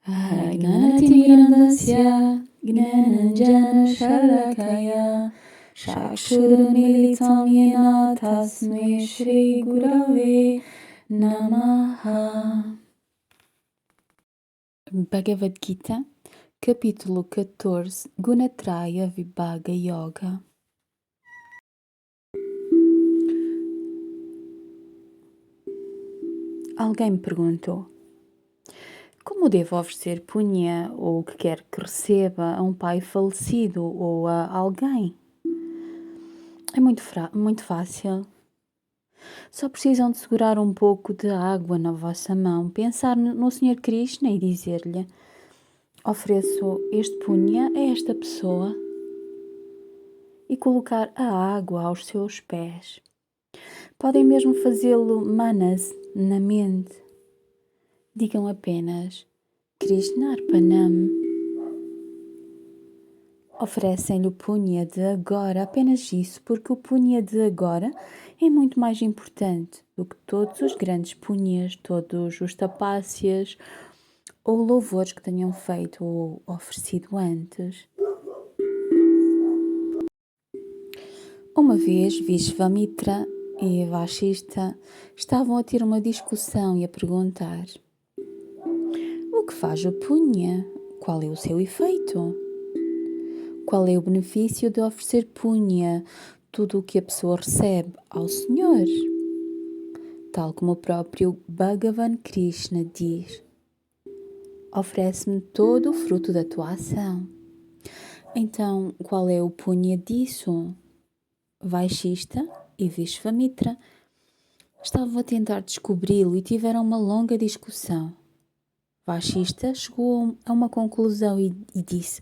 Gnanatimirandasya Gnananjana Shalakaya Chakshurmilitam Yena Tasmai Shri Gurave Namaha. Bhagavad Gita, capítulo 14, Gunatraya Vibhaga Yoga. Alguém me perguntou: como devo oferecer punya ou o que quer que receba a um pai falecido ou a alguém? É muito fácil. Só precisam de segurar um pouco de água na vossa mão, pensar no Sr. Krishna e dizer-lhe: ofereço este punya a esta pessoa, e colocar a água aos seus pés. Podem mesmo fazê-lo manas na mente. Digam apenas Krishna Arpanam. Oferecem-lhe o punya de agora, apenas isso, porque o punya de agora é muito mais importante do que todos os grandes punyas, todos os tapácias ou louvores que tenham feito ou oferecido antes. Uma vez, Vishvamitra e Vashishta estavam a ter uma discussão e a perguntar: o que faz o punya? Qual é o seu efeito? Qual é o benefício de oferecer punya, tudo o que a pessoa recebe, ao Senhor? Tal como o próprio Bhagavan Krishna diz: oferece-me todo o fruto da tua ação. Então, qual é o punya disso? Vashishta e Vishvamitra estavam a tentar descobri-lo e tiveram uma longa discussão. Vashishta chegou a uma conclusão e disse: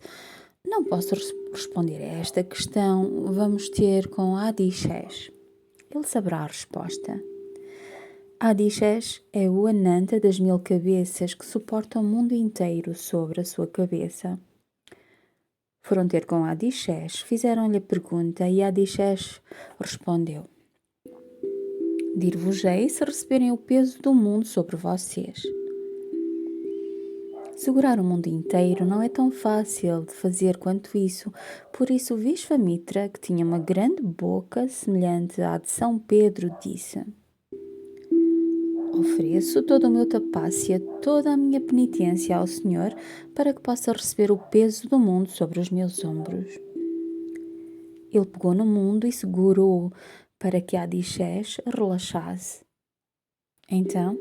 não posso responder a esta questão, vamos ter com Adishesh. Ele saberá a resposta. Adishesh é o Ananta das 1000 cabeças que suporta o mundo inteiro sobre a sua cabeça. Foram ter com Adishesh, fizeram-lhe a pergunta e Adishesh respondeu: dir-vos-ei se receberem o peso do mundo sobre vocês. Segurar o mundo inteiro não é tão fácil de fazer quanto isso, por isso Vishvamitra, que tinha uma grande boca semelhante à de São Pedro, disse: ofereço todo o meu tapasya, toda a minha penitência ao Senhor para que possa receber o peso do mundo sobre os meus ombros. Ele pegou no mundo e segurou-o para que Adishesh relaxasse. Então,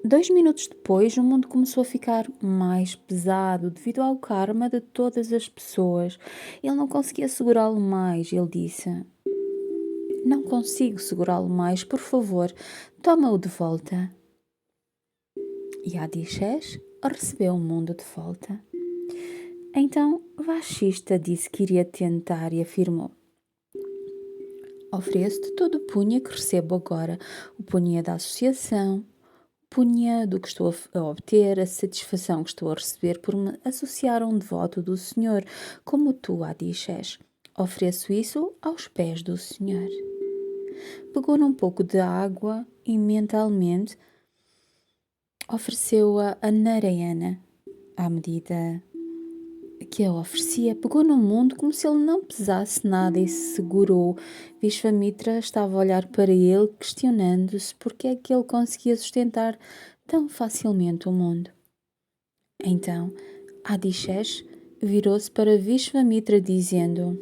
2 minutos depois, o mundo começou a ficar mais pesado devido ao karma de todas as pessoas. Ele não conseguia segurá-lo mais. Ele disse: não consigo segurá-lo mais, por favor, toma-o de volta. E Adishesh recebeu o mundo de volta. Então, Vashishta disse que iria tentar e afirmou: ofereço-te todo o punya que recebo agora, o punya da associação, o punya do que estou a obter, a satisfação que estou a receber por me associar a um devoto do Senhor, como tu, Adishesh. Ofereço isso aos pés do Senhor. Pegou num pouco de água e mentalmente ofereceu-a a Narayana. À medida que a oferecia, pegou no mundo como se ele não pesasse nada e se segurou. Vishvamitra estava a olhar para ele, questionando-se porque é que ele conseguia sustentar tão facilmente o mundo. Então, Adishesh virou-se para Vishvamitra dizendo: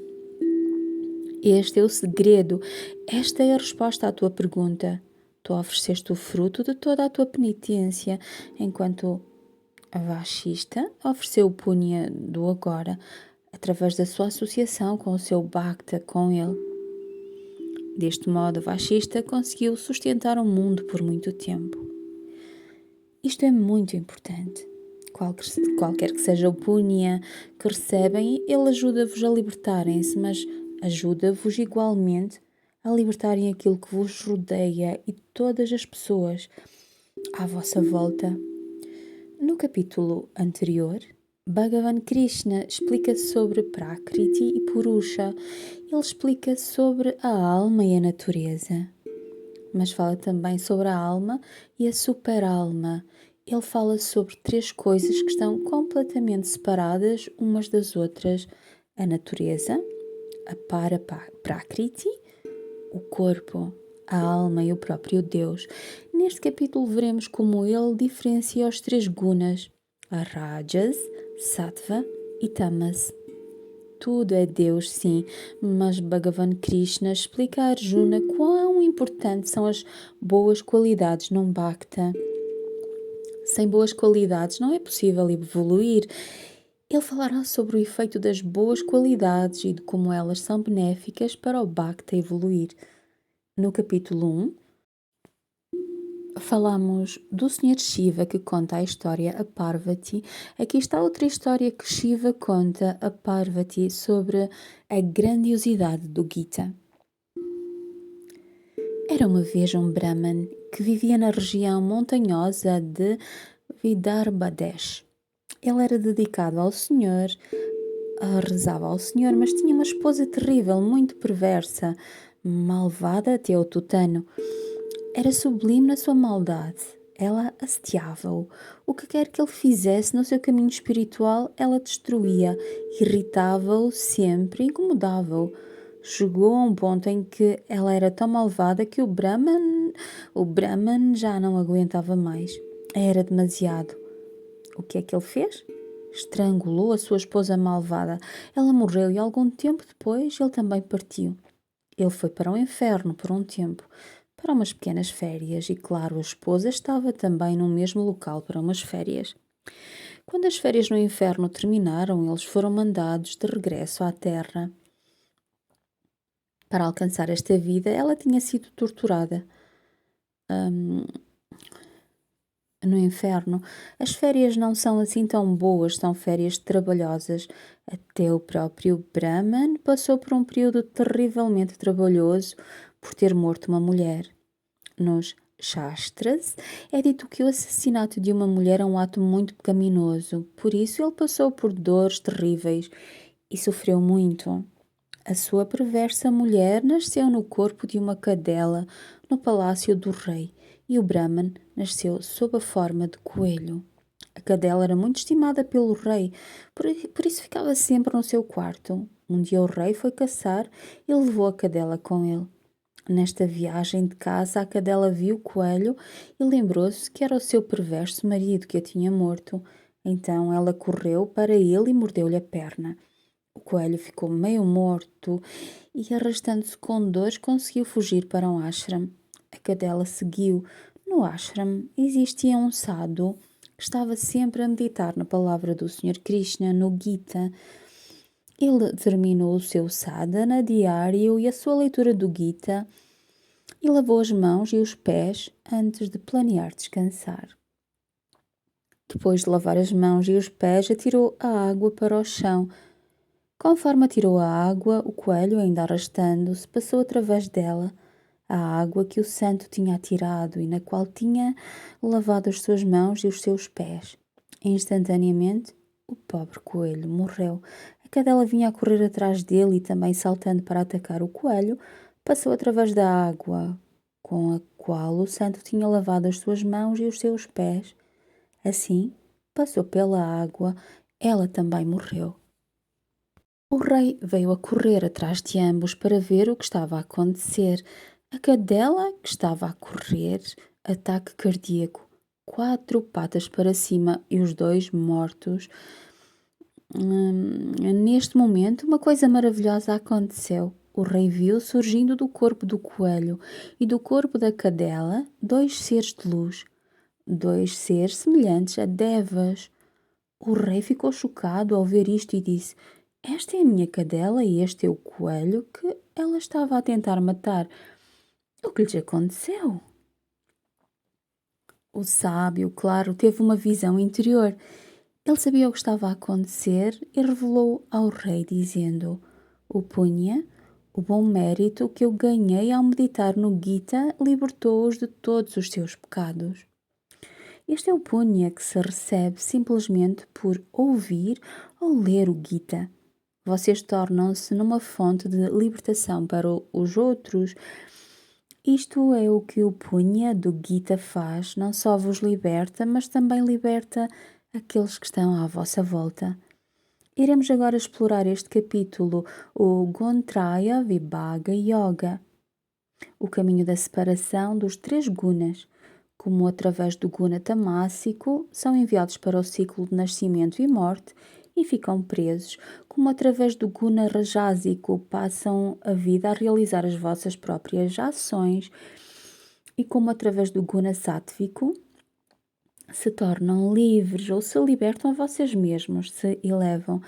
este é o segredo, esta é a resposta à tua pergunta. Tu ofereceste o fruto de toda a tua penitência, enquanto a Vashishta ofereceu o punya do agora, através da sua associação com o seu bhakta com ele. Deste modo, Vashishta conseguiu sustentar o mundo por muito tempo. Isto é muito importante. Qualquer que seja o punya que recebem, ele ajuda-vos a libertarem-se, mas ajuda-vos igualmente a libertarem aquilo que vos rodeia e todas as pessoas à vossa volta. No capítulo anterior, Bhagavan Krishna explica sobre Prakriti e Purusha. Ele explica sobre a alma e a natureza, mas fala também sobre a alma e a super-alma. ele fala sobre três coisas que estão completamente separadas umas das outras: a natureza, a Prakriti, o corpo, a alma e o próprio Deus. Neste capítulo veremos como ele diferencia os três gunas, a Rajas, Sattva e Tamas. Tudo é Deus, sim, mas Bhagavan Krishna explica a Arjuna quão importantes são as boas qualidades num bhakta. Sem boas qualidades não é possível evoluir. Ele falará sobre o efeito das boas qualidades e de como elas são benéficas para o bhakta evoluir. No capítulo 1, falamos do Sr. Shiva que conta a história a Parvati. Aqui está outra história que Shiva conta a Parvati sobre a grandiosidade do Gita. Era uma vez um Brahman que vivia na região montanhosa de Vidarbhadesh. Ele era dedicado ao Senhor, rezava ao Senhor, mas tinha uma esposa terrível, muito perversa, malvada até ao tutano. Era sublime na sua maldade. Ela hasteava-o. O que quer que ele fizesse no seu caminho espiritual, ela destruía, irritava-o sempre, incomodava-o. Chegou a um ponto em que ela era tão malvada que o Brahman já não aguentava mais. Era demasiado. O que é que ele fez? Estrangulou a sua esposa malvada. Ela morreu e algum tempo depois ele também partiu. Ele foi para o inferno por um tempo, para umas pequenas férias, e claro, a esposa estava também no mesmo local para umas férias. Quando as férias no inferno terminaram, eles foram mandados de regresso à terra. Para alcançar esta vida, ela tinha sido torturada. No inferno, as férias não são assim tão boas, são férias trabalhosas. Até o próprio Brahman passou por um período terrivelmente trabalhoso por ter morto uma mulher. Nos Shastras é dito que o assassinato de uma mulher é um ato muito pecaminoso, por isso ele passou por dores terríveis e sofreu muito. A sua perversa mulher nasceu no corpo de uma cadela no palácio do rei e o Brahman nasceu sob a forma de coelho. A cadela era muito estimada pelo rei, por isso ficava sempre no seu quarto. Um dia o rei foi caçar e levou a cadela com ele. Nesta viagem de caça, a cadela viu o coelho e lembrou-se que era o seu perverso marido que a tinha morto. Então ela correu para ele e mordeu-lhe a perna. O coelho ficou meio morto e, arrastando-se com dores, conseguiu fugir para um ashram. A cadela seguiu. No ashram existia um sadhu que estava sempre a meditar na palavra do Sr. Krishna, no Gita. Ele terminou o seu sadhana diário e a sua leitura do Gita e lavou as mãos e os pés antes de planear descansar. Depois de lavar as mãos e os pés, atirou a água para o chão. Conforme atirou a água, o coelho, ainda arrastando-se, passou através dela, a água que o santo tinha atirado e na qual tinha lavado as suas mãos e os seus pés. Instantaneamente, o pobre coelho morreu. A cadela vinha a correr atrás dele e também saltando para atacar o coelho, passou através da água com a qual o santo tinha lavado as suas mãos e os seus pés. Assim, passou pela água, ela também morreu. O rei veio a correr atrás de ambos para ver o que estava a acontecer. A cadela, que estava a correr, ataque cardíaco, 4 patas para cima e os 2 mortos. Neste momento, uma coisa maravilhosa aconteceu. O rei viu surgindo do corpo do coelho e do corpo da cadela 2 seres de luz, 2 seres semelhantes a devas. O rei ficou chocado ao ver isto e disse: "Esta é a minha cadela e este é o coelho que ela estava a tentar matar. O que lhes aconteceu?" O sábio, claro, teve uma visão interior. Ele sabia o que estava a acontecer e revelou ao rei, dizendo: "O Punya, o bom mérito que eu ganhei ao meditar no Gita, libertou-os de todos os seus pecados." Este é o Punya que se recebe simplesmente por ouvir ou ler o Gita. Vocês tornam-se numa fonte de libertação para os outros Isto é o que o punha do Gita faz, não só vos liberta, mas também liberta aqueles que estão à vossa volta. Iremos agora explorar este capítulo, o Gontraya Vibhaga Yoga, o caminho da separação dos três gunas, como através do guna tamássico são enviados para o ciclo de nascimento e morte e ficam presos, como através do guna rajásico passam a vida a realizar as vossas próprias ações e como através do guna sátvico se tornam livres ou se libertam a vocês mesmos, se elevam.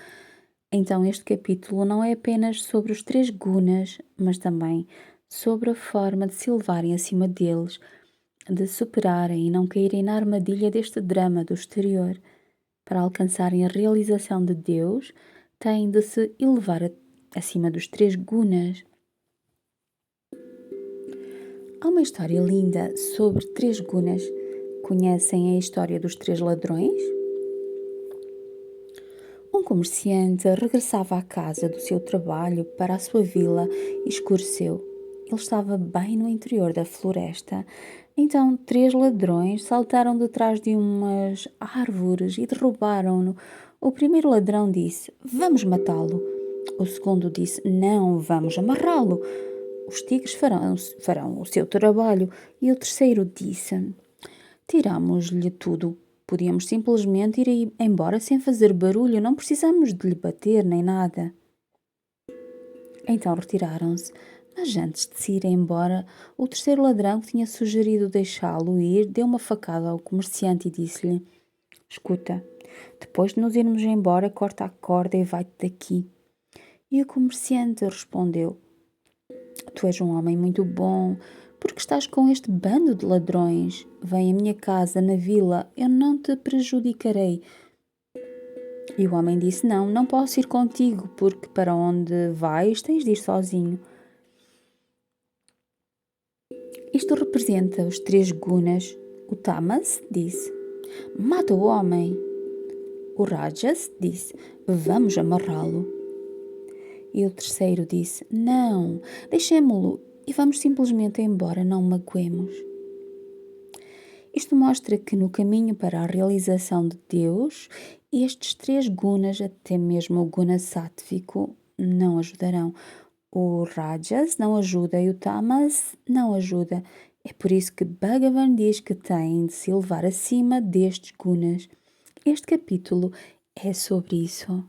Então, este capítulo não é apenas sobre os três gunas, mas também sobre a forma de se elevarem acima deles, de superarem e não caírem na armadilha deste drama do exterior. Para alcançarem a realização de Deus, têm de se elevar acima dos três gunas. Há uma história linda sobre três gunas. Conhecem a história dos três ladrões? Um comerciante regressava à casa do seu trabalho para a sua vila e escureceu. Ele estava bem no interior da floresta. Então, três ladrões saltaram de trás de umas árvores e derrubaram-no. O primeiro ladrão disse: "Vamos matá-lo." O segundo disse: "Não, vamos amarrá-lo. Os tigres farão o seu trabalho." E o terceiro disse: "Tiramos-lhe tudo. Podíamos simplesmente ir embora sem fazer barulho, não precisamos de lhe bater nem nada." Então retiraram-se, mas antes de se ir embora, o terceiro ladrão que tinha sugerido deixá-lo ir deu uma facada ao comerciante e disse-lhe: "Escuta, depois de nos irmos embora, corta a corda e vai-te daqui." E o comerciante respondeu: "Tu és um homem muito bom, porque estás com este bando de ladrões. Vem à minha casa na vila, eu não te prejudicarei." E o homem disse: "Não, não posso ir contigo, porque para onde vais tens de ir sozinho." Isto representa os três gunas. O Tamas disse: "Mata o homem." O Rajas disse: "Vamos amarrá-lo." E o terceiro disse: "Não, deixemo-lo e vamos simplesmente embora, não magoemos." Isto mostra que no caminho para a realização de Deus, estes três gunas, até mesmo o guna sátvico, não ajudarão. O Rajas não ajuda e o Tamas não ajuda. É por isso que Bhagavan diz que têm de se elevar acima destes gunas. Este capítulo é sobre isso.